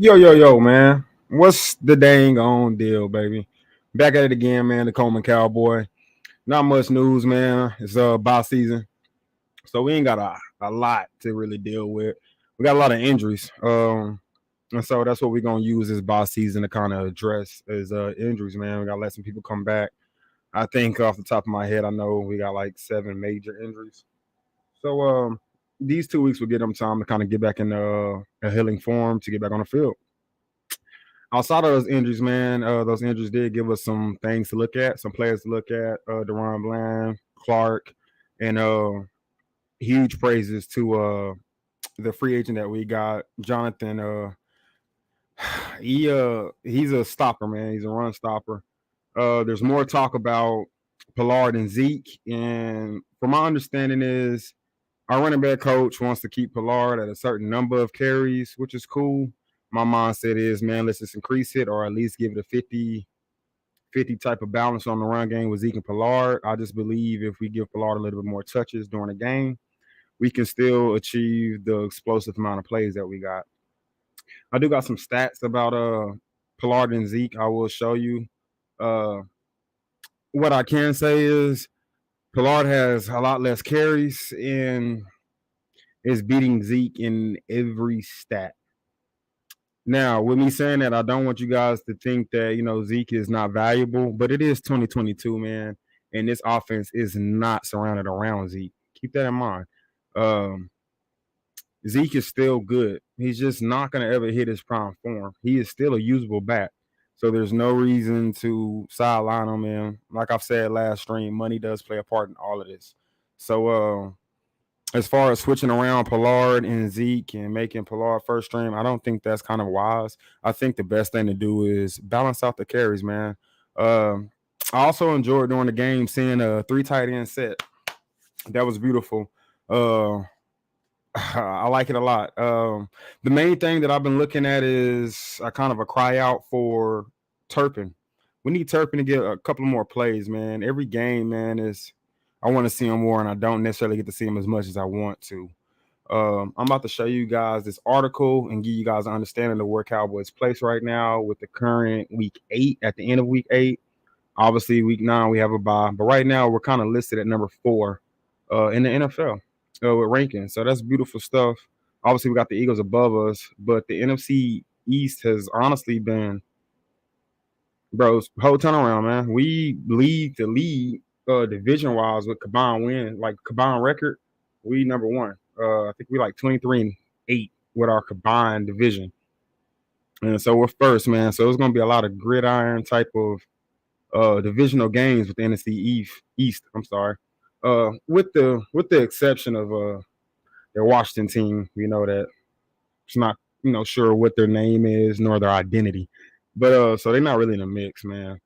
Yo, man. What's the dang on deal, baby? Back at it again, man. The Coleman Cowboy. Not much news, man. It's bye season, so we ain't got a lot to really deal with. We got a lot of injuries, and so that's what we're gonna use this bye season to kind of address is injuries, man. We gotta let some people come back. I think off the top of my head, I know we got like 7 major injuries. So these 2 weeks will get them time to kind of get back in a healing form to get back on the field. Outside of those injuries, man, those injuries did give us some things to look at, some players to look at. Deron Bland, Clark, and huge praises to the free agent that we got, Jonathan. He's a stopper, man. He's a run stopper. There's more talk about Pollard and Zeke, and from my understanding is our running back coach wants to keep Pollard at a certain number of carries, which is cool. My mindset is, man, let's just increase it or at least give it a 50 type of balance on the run game with Zeke and Pollard. I just believe if we give Pollard a little bit more touches during the game, we can still achieve the explosive amount of plays that we got. I do got some stats about Pollard and Zeke. I will show you. Uh, what I can say is Pollard has a lot less carries and is beating Zeke in every stat. Now, with me saying that, I don't want you guys to think that, Zeke is not valuable, but it is 2022, man. And this offense is not surrounded around Zeke. Keep that in mind. Um, Zeke is still good. He's just not going to ever hit his prime form. He is still a usable back. So there's no reason to sideline him. And like I've said last stream, money does play a part in all of this. So as far as switching around Pollard and Zeke and making Pollard first stream, I don't think that's kind of wise. I think the best thing to do is balance out the carries, man. I also enjoyed during the game seeing a 3 tight end set. That was beautiful. Uh, I like it a lot. The main thing that I've been looking at is a kind of a cry out for Turpin. We need Turpin to get a couple more plays, man. Every game, man, is I want to see him more, and I don't necessarily get to see him as much as I want to. I'm about to show you guys this article and give you guys an understanding of where Cowboys place right now with the current week 8 at the end of week 8. Obviously, week 9 we have a bye, but right now we're kind of listed at number 4 in the NFL with rankings. So that's beautiful stuff. Obviously, we got the Eagles above us, but the NFC East has honestly been, bro, whole turnaround, man. We lead the lead division wise with combined win, like combined record. We number 1. I think we like 23-8 with our combined division, and so we're first, man. So it's gonna be a lot of gridiron type of divisional games with the NFC East. I'm sorry, with the exception of their Washington team. We know that it's not sure what their name is nor their identity, but so they're not really in the mix, man.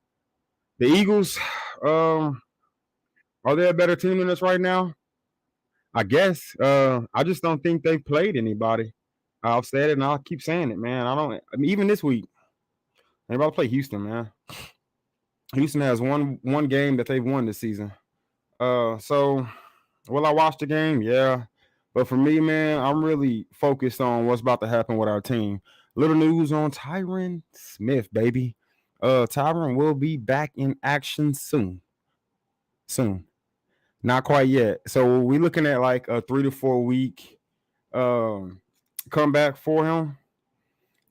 The Eagles, um, are they a better team than us right now? I guess. I just don't think they've played anybody. I've said it and I'll keep saying it, man. I mean, even this week, they about to play Houston, man. Houston has one game that they've won this season. So will I watch the game? Yeah. But for me, man, I'm really focused on what's about to happen with our team. Little news on Tyron Smith, baby. Tyron will be back in action soon. Soon. Not quite yet. So we're looking at like a 3 to 4 week um, comeback for him.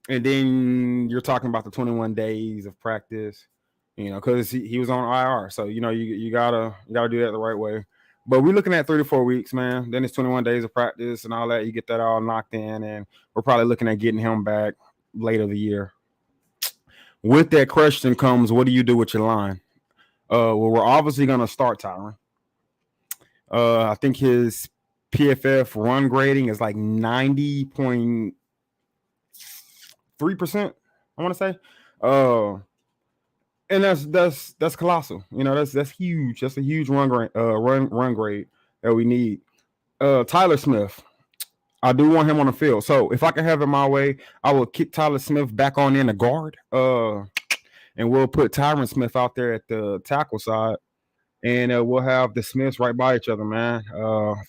And then you're talking about the 21 days of practice, because he was on IR. So, you gotta do that the right way. But we're looking at 3 to 4 weeks, man. Then it's 21 days of practice and all that. You get that all knocked in, and we're probably looking at getting him back later the year. With that question comes, what do you do with your line? Well, we're obviously gonna start Tyron. I think his PFF run grading is like 90.3%. I want to say, and that's colossal. That's huge. That's a huge run grade that we need. Tyler Smith, I do want him on the field. So if I can have it my way, I will kick Tyler Smith back on in the guard. And we'll put Tyron Smith out there at the tackle side, and we'll have the Smiths right by each other, man.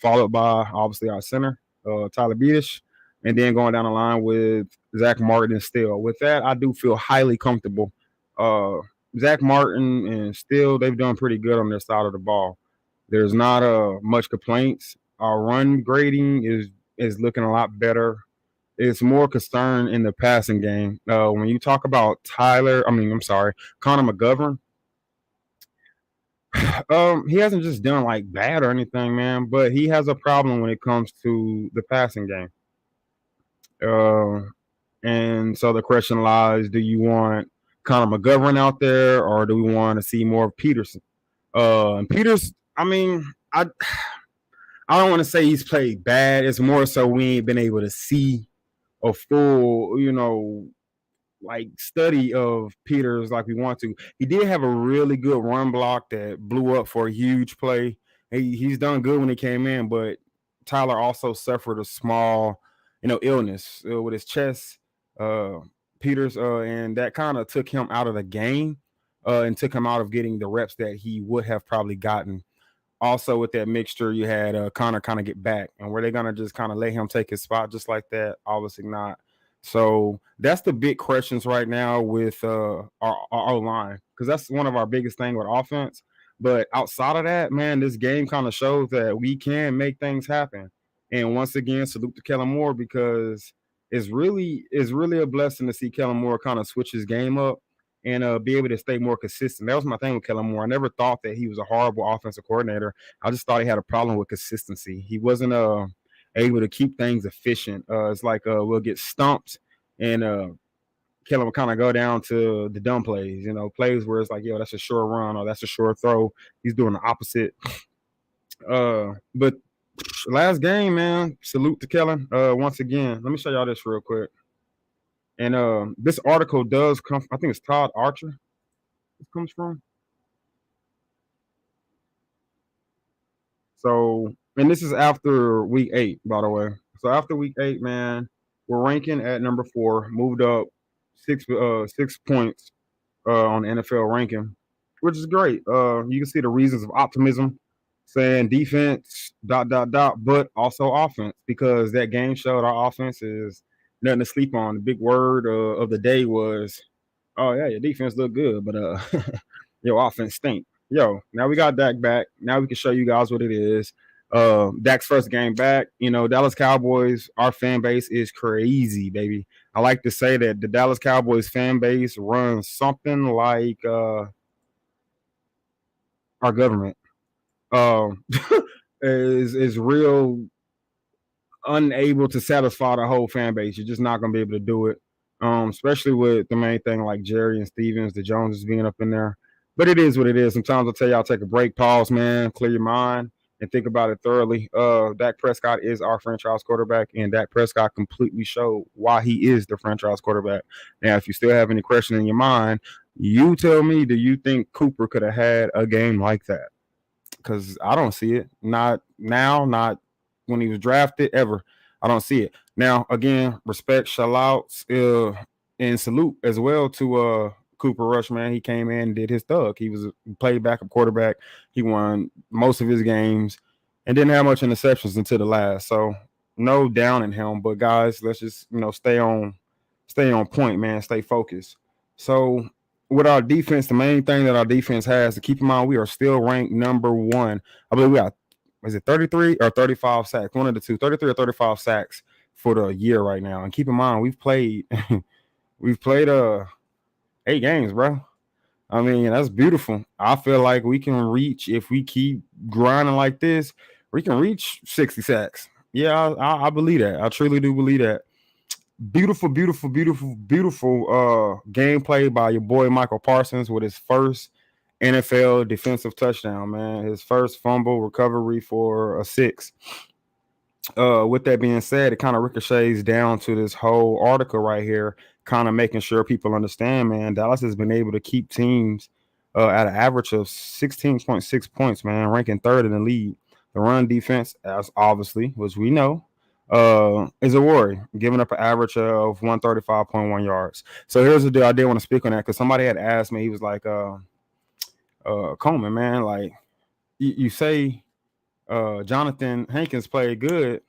Followed by obviously our center, Tyler Beatish. and then going down the line with Zach Martin and Steele. With that, I do feel highly comfortable. Uh, Zach Martin and Steele, they've done pretty good on their side of the ball. There's not much complaints. Our run grading is looking a lot better. It's more concerned in the passing game. When you talk about I'm sorry, Connor McGovern, he hasn't just done like bad or anything, man, but he has a problem when it comes to the passing game. Uh, and so the question lies: do you want Connor McGovern out there, or do we want to see more of Peterson? And Peters, I mean, I don't want to say he's played bad. It's more so we ain't been able to see a full, like study of Peters like we want to. He did have a really good run block that blew up for a huge play. He's done good when he came in, but Tyler also suffered a small, illness with his chest. Uh, Peters, and that kind of took him out of the game, and took him out of getting the reps that he would have probably gotten. Also, with that mixture, you had Connor kind of get back, and were they gonna just kind of let him take his spot just like that? Obviously not. So that's the big questions right now with our line, because that's one of our biggest thing with offense. But outside of that, man, this game kind of shows that we can make things happen. And once again, salute to Kellen Moore, because it's really a blessing to see Kellen Moore kind of switch his game up and be able to stay more consistent. That was my thing with Kellen Moore. I never thought that he was a horrible offensive coordinator. I just thought he had a problem with consistency. He wasn't able to keep things efficient. It's like we'll get stumped, and Kellen will kind of go down to the dumb plays, plays where it's like, yo, that's a short run or that's a short throw. He's doing the opposite. But last game, man, salute to Kellen. Once again, let me show y'all this real quick. And this article does come, I think it's Todd Archer. This comes from. So, and this is after week 8, by the way. So after week 8, man, we're ranking at number 4, moved up 6 points on the NFL ranking, which is great. You can see the reasons of optimism, saying defense but also offense, because that game showed our offense is nothing to sleep on. The big word of the day was, oh yeah, your defense look good, but your offense stink. Yo, now we got Dak back. Now we can show you guys what it is. Dak's first game back. Dallas Cowboys, our fan base is crazy, baby. I like to say that the Dallas Cowboys fan base runs something like our government. Um, is real unable to satisfy the whole fan base. You're just not gonna be able to do it. Especially with the main thing like Jerry and Stevens, the Joneses being up in there. But it is what it is. Sometimes I'll tell y'all take a break, pause, man, clear your mind, and think about it thoroughly. Dak Prescott is our franchise quarterback, and Dak Prescott completely showed why he is the franchise quarterback. Now, if you still have any question in your mind, you tell me, do you think Cooper could have had a game like that? Because I don't see it. Not now, not when he was drafted, ever. I don't see it. Now, again, respect, shout outs, and salute as well to Cooper Rush, man. He came in and did his thug. He played backup quarterback. He won most of his games and didn't have much interceptions until the last. So no down in him. But guys, let's just stay on point, man. Stay focused. So with our defense, the main thing that our defense has to keep in mind, we are still ranked number 1. I believe we got, is it 33 or 35 sacks? One of the two, 33 or 35 sacks for the year right now. And keep in mind, we've played 8 games, bro. I mean, that's beautiful. I feel like we can reach, if we keep grinding like this, we can reach 60 sacks. Yeah, I believe that. I truly do believe that. Beautiful, beautiful, beautiful, beautiful gameplay by your boy Michael Parsons with his first NFL defensive touchdown, man. His first fumble recovery for a 6. With that being said, it kind of ricochets down to this whole article right here, kind of making sure people understand, man. Dallas has been able to keep teams at an average of 16.6 points, man, ranking 3rd in the league. The run defense, as obviously, which we know, is a worry, giving up an average of 135.1 yards. So here's the deal. I did want to speak on that because somebody had asked me. He was like, Coleman, man, like you say Jonathan Hankins played good,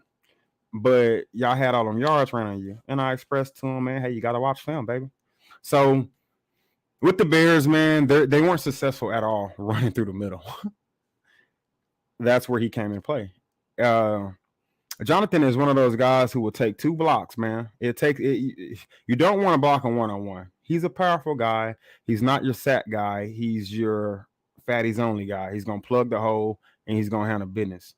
but y'all had all them yards ran on you. And I expressed to him, man, hey, you got to watch film, baby. So with the Bears, man, they weren't successful at all running through the middle. That's where he came into play. Jonathan is one of those guys who will take 2 blocks, man. You don't want to block him one-on-one. He's a powerful guy. He's not your sack guy. He's your fatties only guy. He's gonna plug the hole and he's gonna handle business.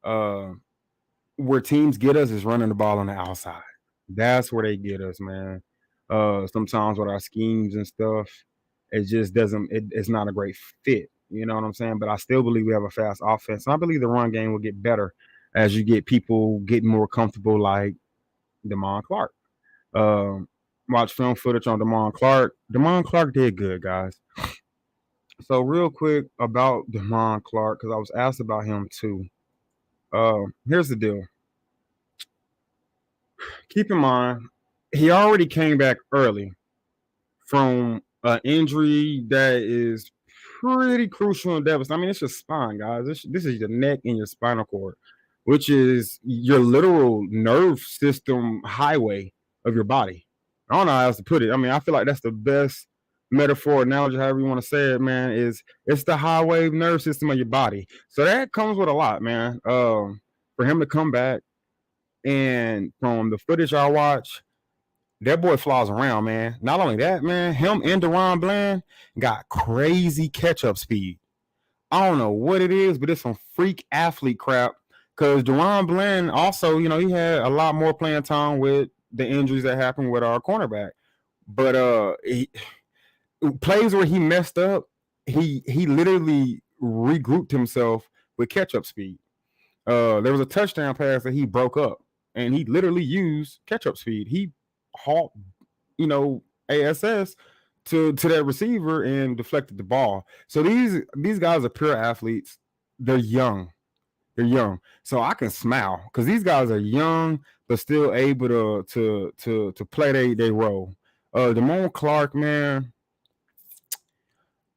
Where teams get us is running the ball on the outside. That's where they get us, man. Sometimes with our schemes and stuff, it just doesn't. It's not a great fit. You know what I'm saying? But I still believe we have a fast offense. And I believe the run game will get better as you get people getting more comfortable, like Damon Clark. Watch film footage on Damon Clark. Damon Clark did good, guys. So real quick about Damon Clark, because I was asked about him too. Here's the deal. Keep in mind, he already came back early from an injury that is pretty crucial and devastating. I mean, it's your spine, guys. This is your neck and your spinal cord, which is your literal nerve system highway of your body. I don't know how else to put it. I mean, I feel like that's the best metaphor, analogy, however you want to say it, man, is it's the highway nerve system of your body. So that comes with a lot, man. For him to come back, and from the footage I watch, that boy flies around, man. Not only that, man, him and Deron Bland got crazy catch-up speed. I don't know what it is, but it's some freak athlete crap. Because Deron Bland also, you know, he had a lot more playing time with the injuries that happened with our cornerback. But plays where he messed up, he literally regrouped himself with catch-up speed. There was a touchdown pass that he broke up, and he literally used catch-up speed. He halt, you know, ASS to that receiver and deflected the ball. So these guys are pure athletes. They're young. They're young. So I can smile because these guys are young but still able to play their role. Damon Clark, man,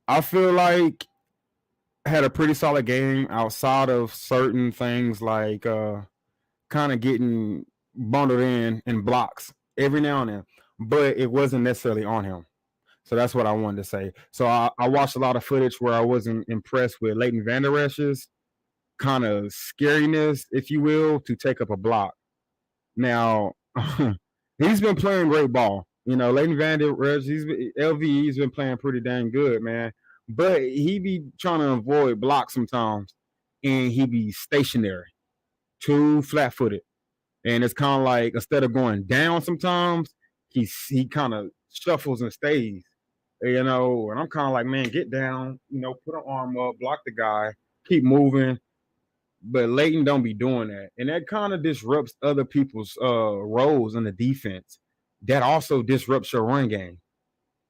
I feel like had a pretty solid game outside of certain things like kind of getting bundled in blocks every now and then, but it wasn't necessarily on him. So that's what I wanted to say. So I watched a lot of footage where I wasn't impressed with Leighton Vander Esch's kind of scariness, if you will, to take up a block. Now, he's been playing great ball. You know, Leighton Vander Esch, LVE's been playing pretty dang good, man. But he be trying to avoid blocks sometimes, and he be stationary, too flat-footed. And it's kind of like instead of going down sometimes, he kind of shuffles and stays, you know. And I'm kind of like, man, get down, you know, put an arm up, block the guy, keep moving. But Leighton don't be doing that, and that kind of disrupts other people's roles in the defense. That also disrupts your run game.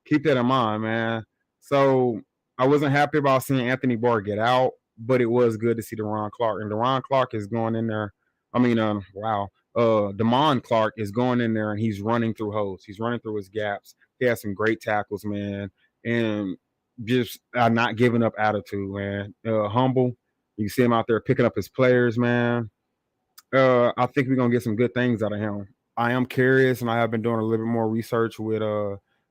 Keep that in mind, man. So I wasn't happy about seeing Anthony Barr get out, but it was good to see Deron Clark. And Deron Clark is going in there. I mean, wow. Damon Clark is going in there and he's running through holes. He's running through his gaps. He has some great tackles, man. And just not giving up attitude, man. Humble. You see him out there picking up his players, man. I think we're going to get some good things out of him. I am curious, and I have been doing a little bit more research with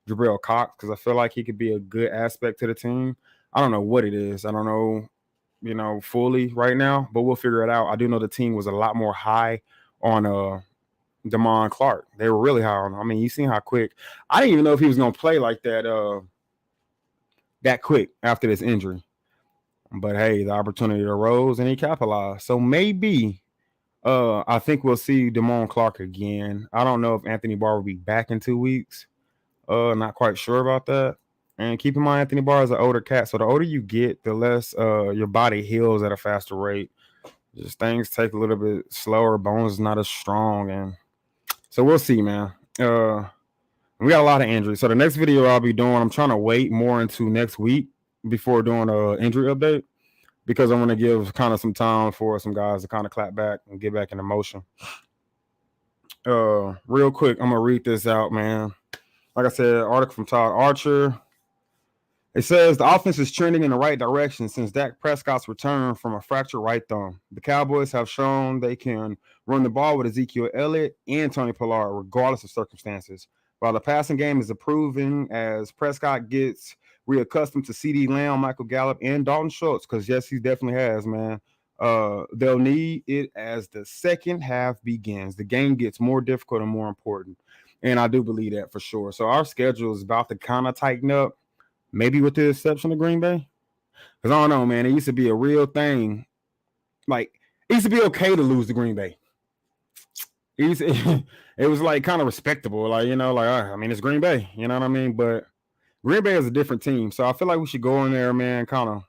Jabril Cox because I feel like he could be a good aspect to the team. I don't know what it is. I don't know, you know, fully right now, but we'll figure it out. I do know the team was a lot more high on Damon Clark. They were really high on him. I mean, you seen how quick. I didn't even know if he was going to play like that that quick after this injury. But hey, the opportunity arose and he capitalized. So maybe I think we'll see Damon Clark again. I don't know if Anthony Barr will be back in 2 weeks. Not quite sure about that. And keep in mind, Anthony Barr is an older cat. So the older you get, the less your body heals at a faster rate. Just things take a little bit slower. Bones is not as strong. And so we'll see, man. We got a lot of injuries. So the next video I'll be doing, I'm trying to wait more into next week before doing an injury update because I'm going to give kind of some time for some guys to kind of clap back and get back into motion. Real quick, I'm going to read this out, man. Like I said, article from Todd Archer. It says the offense is trending in the right direction since Dak Prescott's return from a fractured right thumb. The Cowboys have shown they can run the ball with Ezekiel Elliott and Tony Pollard, regardless of circumstances. While the passing game is improving as Prescott gets reaccustomed to CD Lamb, Michael Gallup, and Dalton Schultz, because yes, he definitely has, man. They'll need it as the second half begins. The game gets more difficult and more important. And I do believe that for sure. So our schedule is about to kind of tighten up. Maybe with the exception of Green Bay. Because I don't know, man. It used to be a real thing. Like, it used to be okay to lose to Green Bay. It was like kind of respectable. Like, I mean, it's Green Bay. You know what I mean? But Green Bay is a different team. So I feel like we should go in there, man, kind of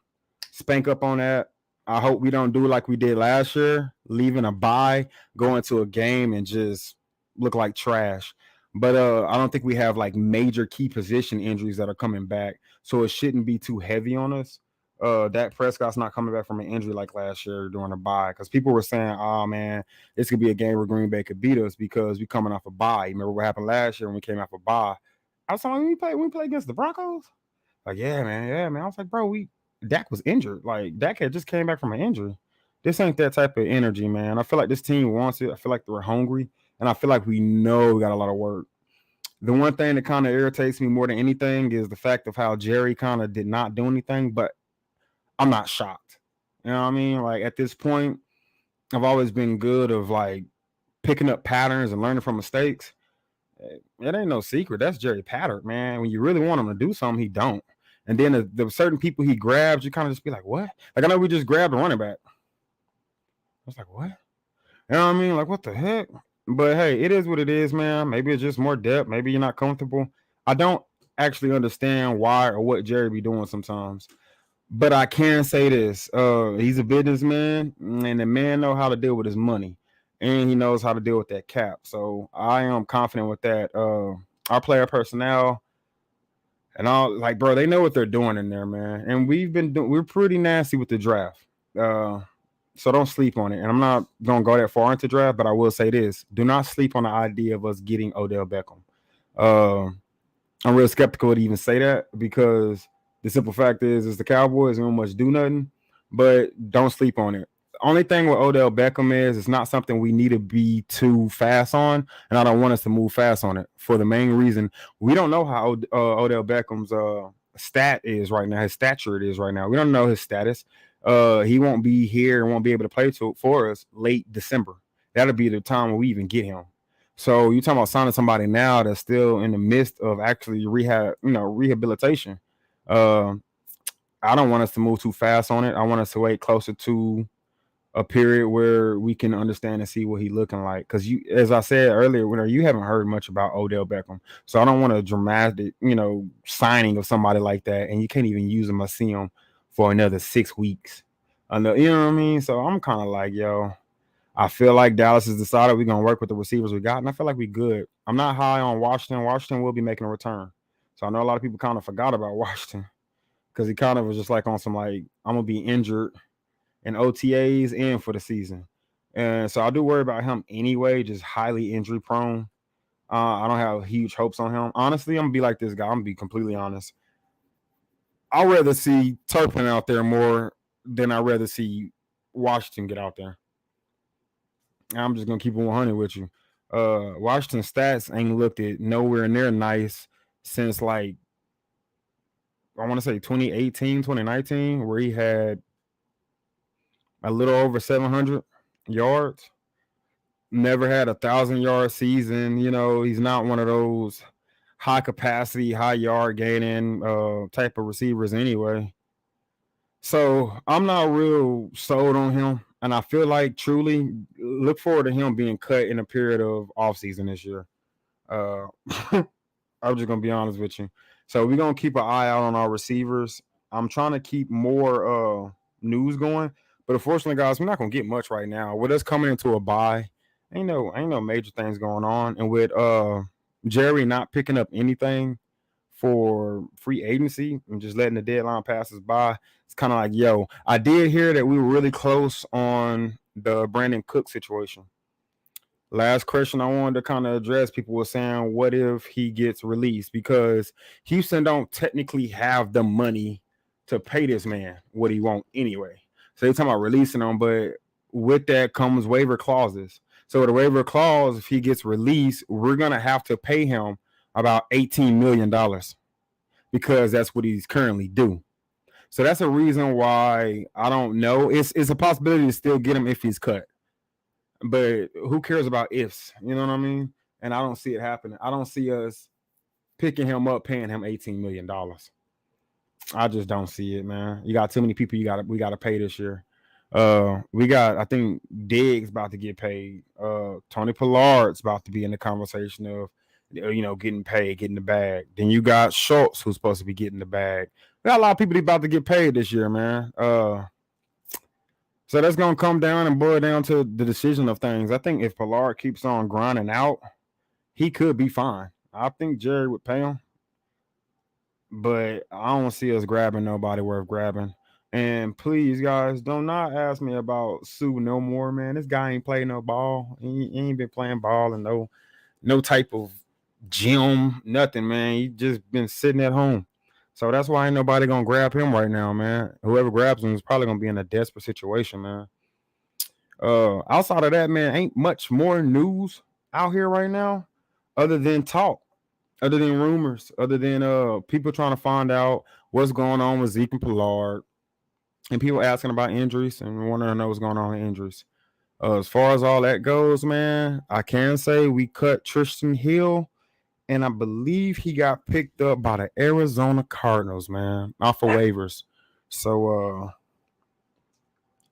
spank up on that. I hope we don't do like we did last year, leaving a bye, go into a game and just look like trash. But I don't think we have like major key position injuries that are coming back, so it shouldn't be too heavy on us. Dak Prescott's not coming back from an injury like last year during a bye, because people were saying, "Oh man, this could be a game where Green Bay could beat us because we coming off a bye." Remember what happened last year when we came off a bye? I was like, we play against the Broncos. Like, yeah, man. I was like, bro, Dak was injured. Like, Dak had just came back from an injury. This ain't that type of energy, man. I feel like this team wants it. I feel like they're hungry. And I feel like we know we got a lot of work. The one thing that kind of irritates me more than anything is the fact of how Jerry kind of did not do anything, but I'm not shocked. You know what I mean? Like, at this point, I've always been good of like picking up patterns and learning from mistakes. It ain't no secret. That's Jerry Pattern, man. When you really want him to do something, he don't. And then the certain people he grabs, you kind of just be like, what? Like, I know we just grabbed a running back. I was like, what? You know what I mean? Like, what the heck? But hey, it is what it is, man. Maybe it's just more depth. Maybe you're not comfortable. I don't actually understand why or what Jerry be doing sometimes. But I can say this. He's a businessman, and the man know how to deal with his money. And he knows how to deal with that cap. So I am confident with that. Our player personnel and all, like, bro, they know what they're doing in there, man. And we're pretty nasty with the draft. So don't sleep on it. And I'm not gonna go that far into draft, but I will say this: do not sleep on the idea of us getting Odell Beckham. I'm real skeptical to even say that, because the simple fact is the Cowboys don't much do nothing. But don't sleep on it. Only thing with Odell Beckham is it's not something we need to be too fast on, and I don't want us to move fast on it for the main reason we don't know how Odell Beckham's stat is right now, his stature it is right now. We don't know his status. He won't be here and won't be able to play for us late December. That'll be the time when we even get him. So you're talking about signing somebody now that's still in the midst of actually rehabilitation. I don't want us to move too fast on it. I want us to wait closer to a period where we can understand and see what he's looking like. Because as I said earlier, you haven't heard much about Odell Beckham, so I don't want a dramatic, signing of somebody like that, and you can't even use him or see him for another 6 weeks. You know what I mean? So I'm kind of like, yo, I feel like Dallas has decided we're gonna work with the receivers we got, and I feel like we good. I'm not high on Washington. Washington will be making a return, so I know a lot of people kind of forgot about Washington because he kind of was just like on some like I'm gonna be injured in OTAs and for the season. And so I do worry about him anyway, just highly injury prone. I don't have huge hopes on him. Honestly, I'm going to be like this guy. I'm going to be completely honest. I'd rather see Turpin out there more than I'd rather see Washington get out there. I'm just going to keep it 100 with you. Washington stats ain't looked at nowhere near nice since like, I want to say 2018, 2019, where he had a little over 700 yards. Never had 1,000-yard season. He's not one of those high capacity, high yard gaining type of receivers anyway. So I'm not real sold on him. And I feel like truly look forward to him being cut in a period of offseason this year. I'm just going to be honest with you. So we're going to keep an eye out on our receivers. I'm trying to keep more news going. But unfortunately, guys, we're not going to get much right now. With us coming into a bye, ain't no major things going on. And with Jerry not picking up anything for free agency and just letting the deadline pass us by, it's kind of like, yo, I did hear that we were really close on the Brandon Cook situation. Last question I wanted to kind of address, people were saying, what if he gets released? Because Houston don't technically have the money to pay this man what he want anyway. So they're talking about releasing him, but with that comes waiver clauses. So with a waiver clause, if he gets released, we're gonna have to pay him about $18 million because that's what he's currently due. So that's a reason why I don't know. It's a possibility to still get him if he's cut. But who cares about ifs? You know what I mean? And I don't see it happening. I don't see us picking him up, paying him $18 million. I just don't see it, man. You got too many people we gotta pay this year. We got, I think Diggs about to get paid. Tony Pollard's about to be in the conversation of getting paid, getting the bag. Then you got Schultz who's supposed to be getting the bag. We got a lot of people about to get paid this year, man. So that's gonna come down and boil down to the decision of things. I think if Pollard keeps on grinding out, he could be fine. I think Jerry would pay him, but I don't see us grabbing nobody worth grabbing. And please, guys, do not ask me about Sue no more, man. This guy ain't played no ball. He ain't been playing ball and no type of gym, nothing, man. He just been sitting at home. So that's why ain't nobody gonna grab him right now, man. Whoever grabs him is probably gonna be in a desperate situation, man. Outside of that, man, ain't much more news out here right now, other than talk, other than rumors, other than people trying to find out what's going on with Zeke and Pollard, and people asking about injuries and wanting to know what's going on with injuries. As far as all that goes, man, I can say we cut Tristan Hill, and I believe he got picked up by the Arizona Cardinals, man, off of waivers. So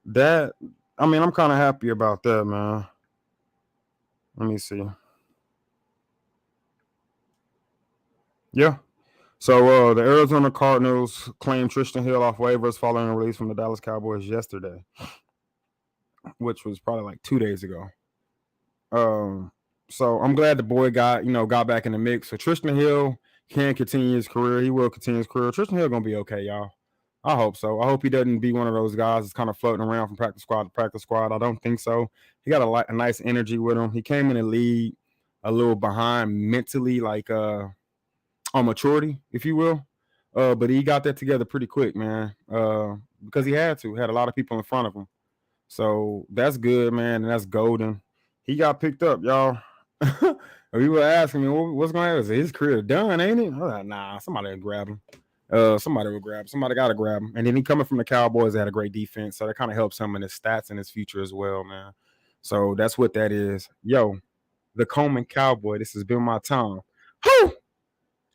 that, I mean, I'm kind of happy about that, man. Let me see. Yeah. So the Arizona Cardinals claimed Tristan Hill off waivers following a release from the Dallas Cowboys yesterday, which was probably like 2 days ago. So I'm glad the boy got back in the mix. So Tristan Hill can continue his career. He will continue his career. Tristan Hill gonna be okay, y'all. I hope so. I hope he doesn't be one of those guys that's kind of floating around from practice squad to practice squad. I don't think so. He got a nice energy with him. He came in the league a little behind mentally, like on maturity, if you will. But he got that together pretty quick, man. Because he had a lot of people in front of him. So that's good, man, and that's golden. He got picked up, y'all. People were asking me, what's going to happen? His career done, ain't it? I'm like, nah, somebody will grab him. Somebody will grab him. Somebody got to grab him. And then he coming from the Cowboys, they had a great defense, so that kind of helps him in his stats and his future as well, man. So that's what that is. Yo, the Coleman Cowboy, this has been my time. Woo!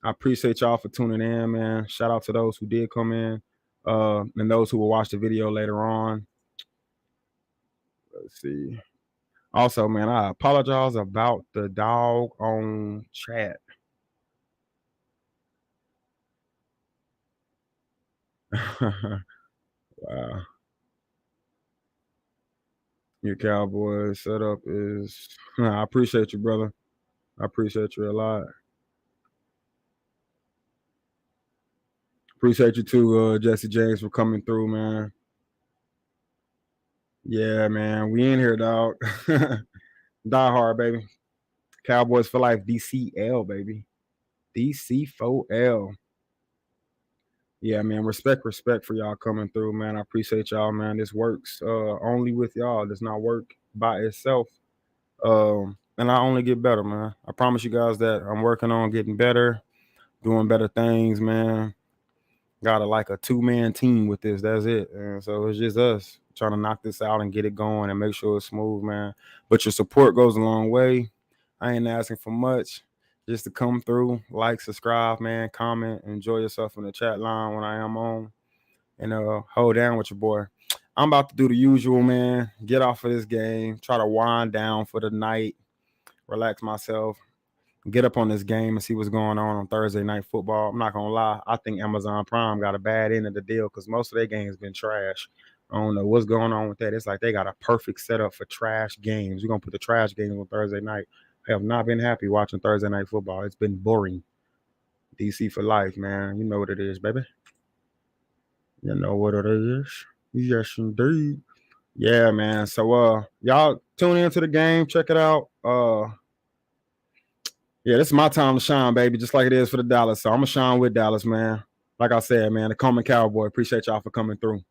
I appreciate y'all for tuning in, man. Shout out to those who did come in, and those who will watch the video later on. Let's see. Also, man, I apologize about the dog on chat. Wow. Your Cowboys setup is I appreciate you, brother. I appreciate you a lot. Appreciate you too, Jesse James, for coming through, man. Yeah, man. We in here, dog. Die hard, baby. Cowboys for life, DCL, baby. DC4L. Yeah, man. Respect for y'all coming through, man. I appreciate y'all, man. This works only with y'all. It does not work by itself. And I only get better, man. I promise you guys that I'm working on getting better, doing better things, man. Got like a 2-man team with this. That's it. And so it's just us trying to knock this out and get it going and make sure it's smooth, man. But your support goes a long way. I ain't asking for much. Just to come through, like, subscribe, man, comment, enjoy yourself in the chat line when I am on. And hold down with your boy. I'm about to do the usual, man. Get off of this game. Try to wind down for the night. Relax myself. Get up on this game and see what's going on Thursday Night Football. I'm not gonna lie, I think Amazon Prime got a bad end of the deal because most of their games been trash. I don't know what's going on with that. It's like they got a perfect setup for trash games. We're gonna put the trash games on Thursday night. I have not been happy watching Thursday Night Football. It's been boring. DC for life, man. You know what it is, baby. You know what it is. Yes, indeed. Yeah, man. So y'all tune into the game, check it out. Yeah, this is my time to shine, baby, just like it is for the Dallas. So I'm gonna shine with Dallas, man. Like I said, man, the Coleman Cowboy. Appreciate y'all for coming through.